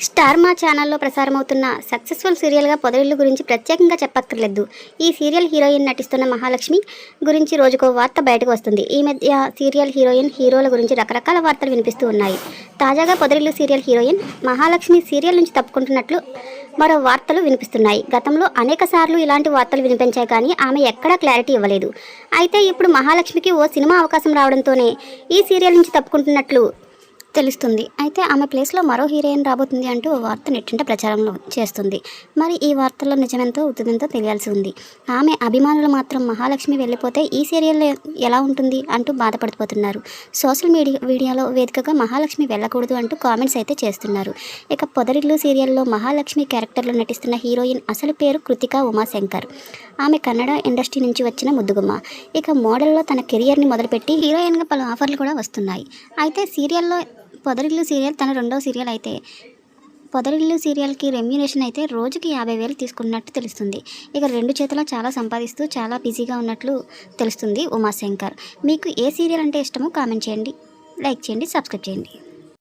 Star మా ఛానల్లో ప్రసారమవుతున్న successful సీరియల్గా పొదరిల్లు గురించి ప్రత్యేకంగా చెప్పక్కర్లేదు. ఈ సీరియల్ హీరోయిన్ నటిస్తున్న మహాలక్ష్మి గురించి రోజుకో వార్త బయటకు వస్తుంది. ఈ మధ్య సీరియల్ హీరోల గురించి రకరకాల వార్తలు వినిపిస్తూ ఉన్నాయి. తాజాగా పొదరిల్లు సీరియల్ హీరోయిన్ మహాలక్ష్మి సీరియల్ నుంచి తప్పుకుంటున్నట్లు మరో వార్తలు వినిపిస్తున్నాయి. గతంలో అనేక సార్లు ఇలాంటి వార్తలు వినిపించాయి, కానీ ఆమె ఎక్కడా క్లారిటీ ఇవ్వలేదు. అయితే ఇప్పుడు మహాలక్ష్మికి ఓ సినిమా అవకాశం రావడంతోనే ఈ సీరియల్ నుంచి తప్పుకుంటున్నట్లు తెలుస్తుంది. అయితే ఆమె ప్లేస్లో మరో హీరోయిన్ రాబోతుంది అంటూ ఓ వార్త నెట్టింట ప్రచారంలో చేస్తుంది. మరి ఈ వార్తల్లో నిజమెంతో ఉత్తమెంతో తెలియాల్సి ఉంది. ఆమె అభిమానులు మాత్రం మహాలక్ష్మి వెళ్ళిపోతే ఈ సీరియల్లో ఎలా ఉంటుంది అంటూ బాధపడిపోతున్నారు. సోషల్ మీడియాలో వేదికగా మహాలక్ష్మి వెళ్ళకూడదు అంటూ కామెంట్స్ అయితే చేస్తున్నారు. ఇక పొదరిల్లు సీరియల్లో మహాలక్ష్మి క్యారెక్టర్లో నటిస్తున్న హీరోయిన్ అసలు పేరు కృతికా ఉమాశంకర్. ఆమె కన్నడ ఇండస్ట్రీ నుంచి వచ్చిన ముద్దుగుమ్మ. ఇక మోడల్లో తన కెరియర్ని మొదలుపెట్టి హీరోయిన్గా పలు ఆఫర్లు కూడా వస్తున్నాయి. అయితే సీరియల్లో పొదరిల్లు సీరియల్ తన రెండవ సీరియల్ అయితే పొదరిల్లు సీరియల్కి రెమ్యునేషన్ అయితే రోజుకి 50,000 తీసుకున్నట్టు తెలుస్తుంది. ఇక రెండు చేతుల చాలా సంపాదిస్తూ చాలా బిజీగా ఉన్నట్లు తెలుస్తుంది ఉమాశంకర్. మీకు ఏ సీరియల్ అంటే ఇష్టమో కామెంట్ చేయండి, లైక్ చేయండి, సబ్స్క్రైబ్ చేయండి.